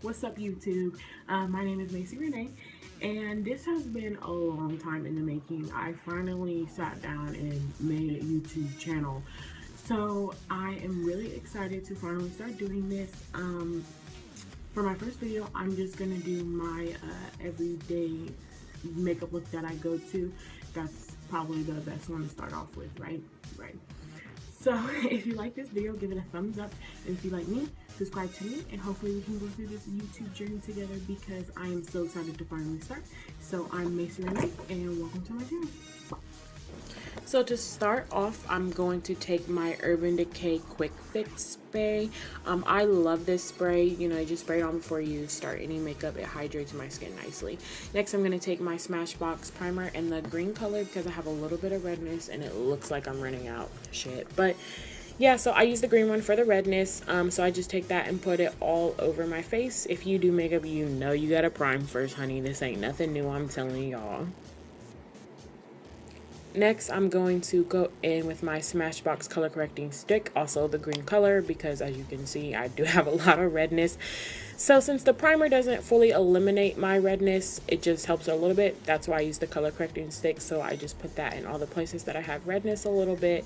What's up, YouTube? My name is Macy Renee, and this has been a long time in the making. I finally sat down and made a YouTube channel, so I am really excited to finally start doing this. For my first video, I'm just gonna do my everyday makeup look that I go to. That's probably the best one to start off with, right? Right. So if you like this video, give it a thumbs up. And if you like me, subscribe to me. And hopefully we can go through this YouTube journey together because I am so excited to finally start. So I'm Macy Renee and welcome to my channel. So to start off, I'm going to take my Urban Decay Quick Fix spray. I love this spray. You know, I just spray it on before you start any makeup. It hydrates my skin nicely. Next, I'm going to take my Smashbox primer in the green color because I have a little bit of redness and it looks like I'm running out. Shit. But yeah, so I use the green one for the redness. So I just take that and put it all over my face. If you do makeup, you know you gotta prime first, honey. This ain't nothing new, I'm telling y'all. Next, I'm going to go in with my Smashbox color correcting stick, also the green color, because as you can see, I do have a lot of redness. So since the primer doesn't fully eliminate my redness, it just helps a little bit. That's why I use the color correcting stick. So I just put that in all the places that I have redness a little bit.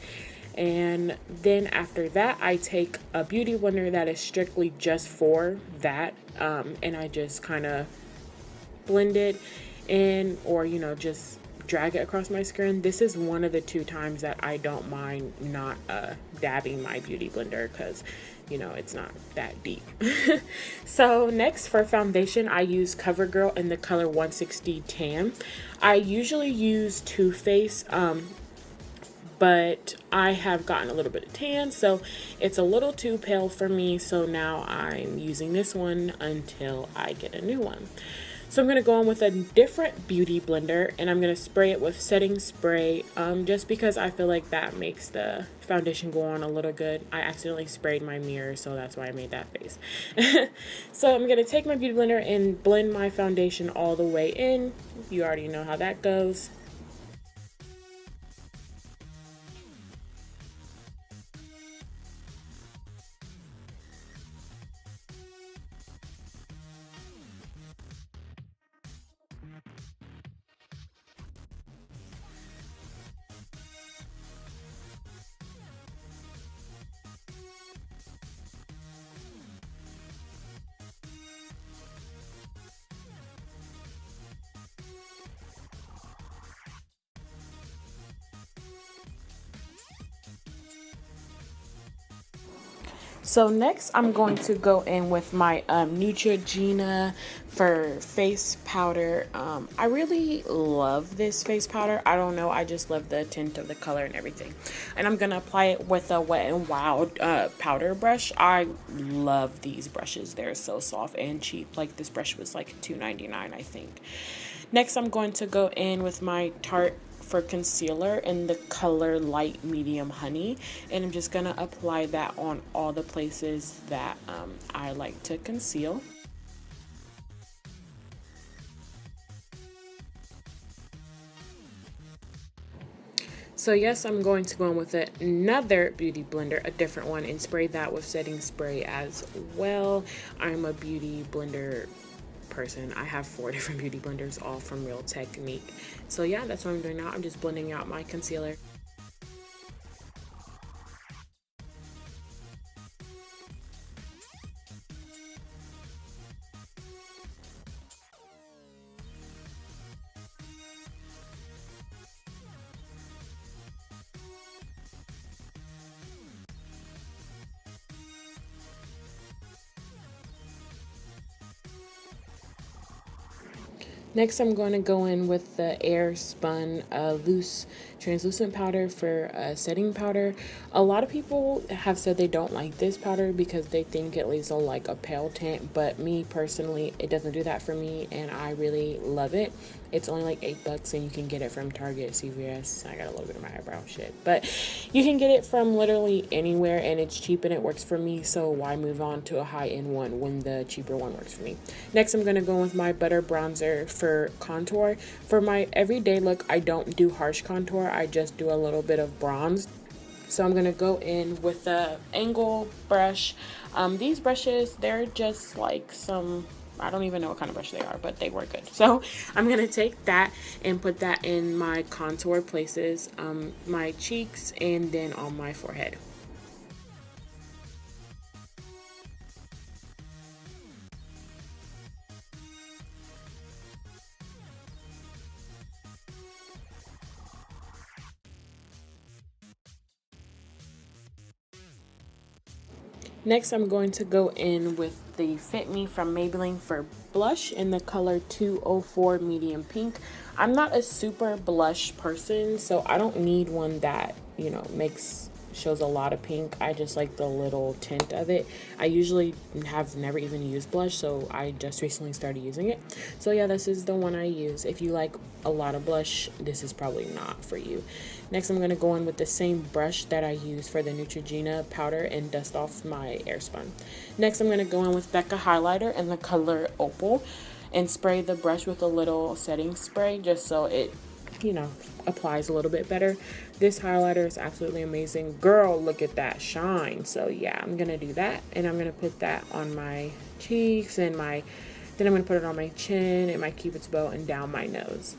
And then after that, I take a beauty blender that is strictly just for that. And I just kind of blend it in, or, you know, just drag it across my skin. This is one of the two times that I don't mind not dabbing my beauty blender because, you know, it's not that deep. So next for foundation, I use CoverGirl in the color 160 Tan. I usually use Too Faced, but I have gotten a little bit of tan, so it's a little too pale for me. So now I'm using this one until I get a new one. So I'm going to go on with a different beauty blender and I'm going to spray it with setting spray just because I feel like that makes the foundation go on a little good. I accidentally sprayed my mirror, so that's why I made that face. So I'm going to take my beauty blender and blend my foundation all the way in. You already know how that goes. So next I'm going to go in with my Neutrogena for face powder. I really love this face powder. I don't know, I just love the tint of the color and everything. And I'm going to apply it with a Wet n Wild powder brush. I love these brushes. They're so soft and cheap. Like this brush was like $2.99, I think. Next I'm going to go in with my Tarte for concealer in the color light medium honey, and I'm just gonna apply that on all the places that I like to conceal. So yes, I'm going to go in with another beauty blender, a different one, and spray that with setting spray as well. I'm a beauty blender person. I have 4 different beauty blenders, all from Real Technique. So yeah, that's what I'm doing now. I'm just blending out my concealer. Next, I'm going to go in with the Air Spun loose translucent powder for setting powder. A lot of people have said they don't like this powder because they think it leaves like a pale tint, but me personally, it doesn't do that for me, and I really love it. It's only like $8 and you can get it from Target, CVS. I got a little bit of my eyebrow shit, but you can get it from literally anywhere and it's cheap and it works for me. So why move on to a high-end one when the cheaper one works for me? Next, I'm going to go with my Butter Bronzer for contour. For my everyday look, I don't do harsh contour. I just do a little bit of bronze. So I'm gonna go in with the angle brush. These brushes, they're just like some, I don't even know what kind of brush they are, but they work good. So I'm gonna take that and put that in my contour places, my cheeks, and then on my forehead. Next, I'm going to go in with the Fit Me from Maybelline for blush in the color 204 medium pink. I'm not a super blush person, so I don't need one that, you know, shows a lot of pink. I just like the little tint of it. I usually have never even used blush, so I just recently started using it. So yeah, this is the one I use. If you like a lot of blush, this is probably not for you. Next, I'm going to go in with the same brush that I use for the Neutrogena powder and dust off my Airspun. Next, I'm going to go in with Becca highlighter in the color Opal and spray the brush with a little setting spray just so it, you know, applies a little bit better. This highlighter is absolutely amazing. Girl, look at that shine. So yeah, I'm gonna do that, and I'm gonna put that on my cheeks and then I'm gonna put it on my chin and my cupid's bow and down my nose.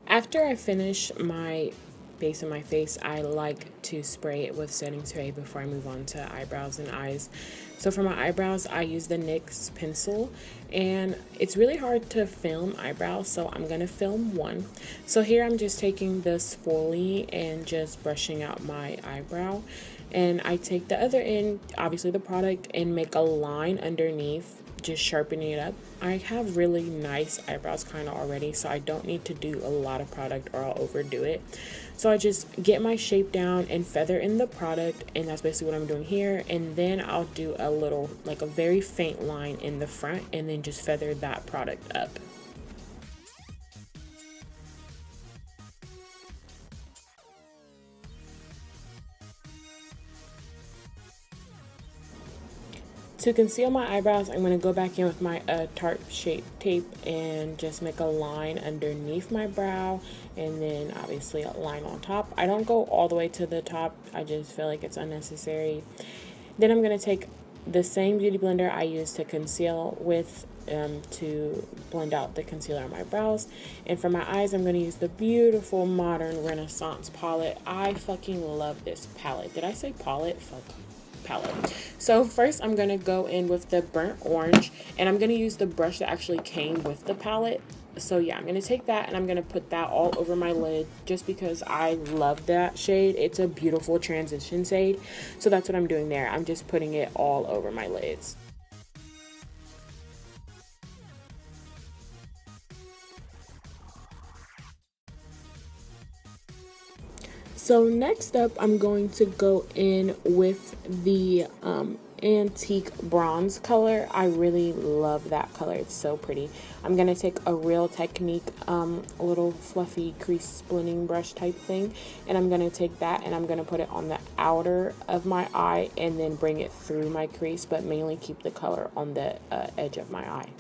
After I finish my base of my face, I like to spray it with setting spray before I move on to eyebrows and eyes. So for my eyebrows, I use the NYX pencil, and it's really hard to film eyebrows, so I'm gonna film one. So here I'm just taking the spoolie and just brushing out my eyebrow, and I take the other end, obviously the product, and make a line underneath, just sharpening it up. I have really nice eyebrows kind of already, so I don't need to do a lot of product or I'll overdo it. So I just get my shape down and feather in the product, and that's basically what I'm doing here. And then I'll do a little, like a very faint line in the front, and then just feather that product up. To conceal my eyebrows, I'm going to go back in with my Tarte Shape tape and just make a line underneath my brow, and then obviously a line on top. I don't go all the way to the top, I just feel like it's unnecessary. Then I'm going to take the same beauty blender I used to conceal with to blend out the concealer on my brows. And for my eyes, I'm going to use the beautiful Modern Renaissance palette. I fucking love this palette. Did I say palette? Fuck. Palette. So first I'm going to go in with the burnt orange, and I'm going to use the brush that actually came with the palette. So yeah, I'm going to take that and I'm going to put that all over my lid just because I love that shade. It's a beautiful transition shade. So that's what I'm doing there. I'm just putting it all over my lids. So next up, I'm going to go in with the antique bronze color. I really love that color. It's so pretty. I'm going to take a Real Technique little fluffy crease blending brush type thing, and I'm going to take that and I'm going to put it on the outer of my eye and then bring it through my crease, but mainly keep the color on the edge of my eye.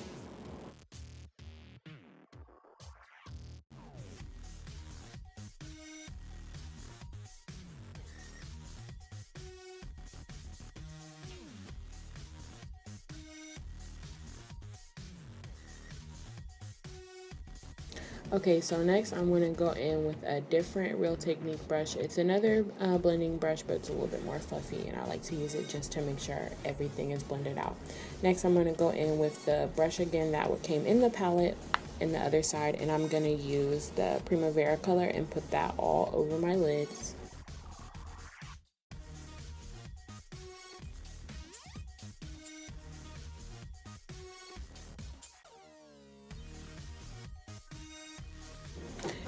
Okay, so next I'm going to go in with a different Real Technique brush. It's another blending brush, but it's a little bit more fluffy, and I like to use it just to make sure everything is blended out. Next, I'm going to go in with the brush again that came in the palette in the other side, and I'm going to use the Primavera color and put that all over my lids.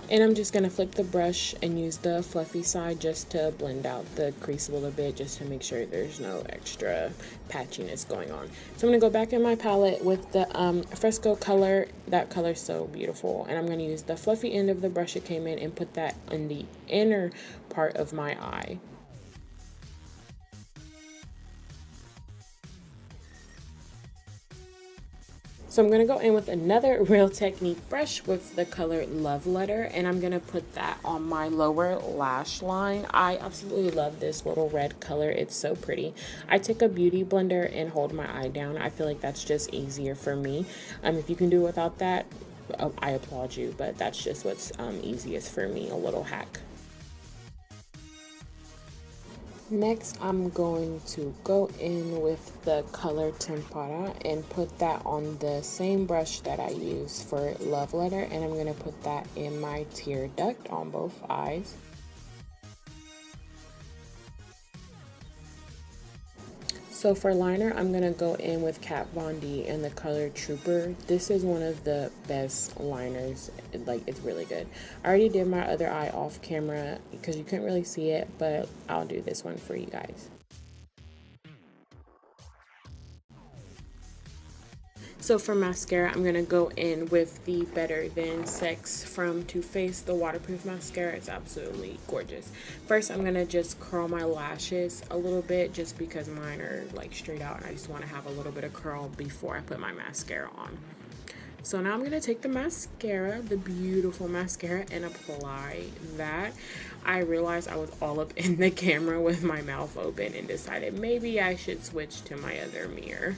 And I'm just going to flip the brush and use the fluffy side just to blend out the crease a little bit, just to make sure there's no extra patchiness going on. So I'm going to go back in my palette with the Fresco color. That color's so beautiful. And I'm going to use the fluffy end of the brush it came in and put that in the inner part of my eye. So I'm going to go in with another Real Technique brush with the color Love Letter, and I'm going to put that on my lower lash line. I absolutely love this little red color. It's so pretty. I take a beauty blender and hold my eye down. I feel like that's just easier for me. If you can do without that, I applaud you, but that's just what's easiest for me, a little hack. Next, I'm going to go in with the color Tempera and put that on the same brush that I use for Love Letter, and I'm going to put that in my tear duct on both eyes. So for liner, I'm going to go in with Kat Von D and the color Trooper. This is one of the best liners. Like, it's really good. I already did my other eye off camera because you couldn't really see it, but I'll do this one for you guys. So for mascara, I'm going to go in with the Better Than Sex from Too Faced, the waterproof mascara. It's absolutely gorgeous. First, I'm going to just curl my lashes a little bit just because mine are like straight out and I just want to have a little bit of curl before I put my mascara on. So now I'm going to take the mascara, the beautiful mascara, and apply that. I realized I was all up in the camera with my mouth open and decided maybe I should switch to my other mirror.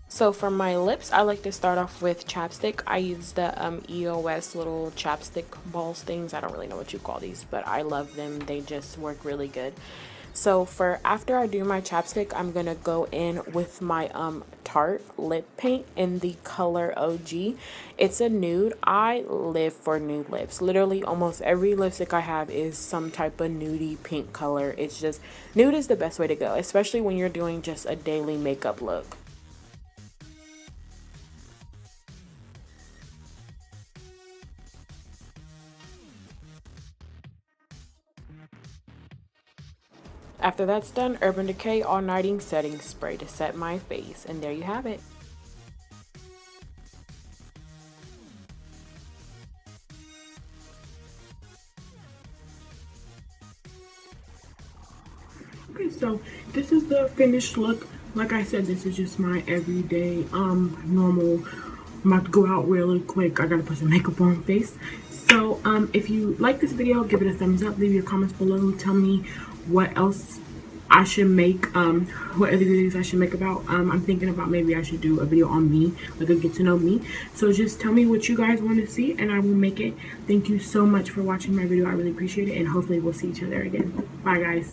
So for my lips, I like to start off with chapstick. I use the EOS little chapstick balls things. I don't really know what you call these, but I love them. They just work really good. So for after I do my chapstick, I'm going to go in with my Tarte lip paint in the color OG. It's a nude. I live for nude lips. Literally almost every lipstick I have is some type of nudie pink color. It's just, nude is the best way to go, especially when you're doing just a daily makeup look. After that's done, Urban Decay All Nighting Setting Spray to set my face. And there you have it. Okay, so this is the finished look. Like I said, this is just my everyday, normal. I'm about to go out really quick. I gotta put some makeup on my face. So, if you like this video, give it a thumbs up. Leave your comments below. Tell me what else I should make, what other videos I should make about. I'm thinking about maybe I should do a video on me, like a get to know me. So just tell me what you guys want to see and I will make it. Thank you so much for watching my video. I really appreciate it, and hopefully we'll see each other again. Bye guys.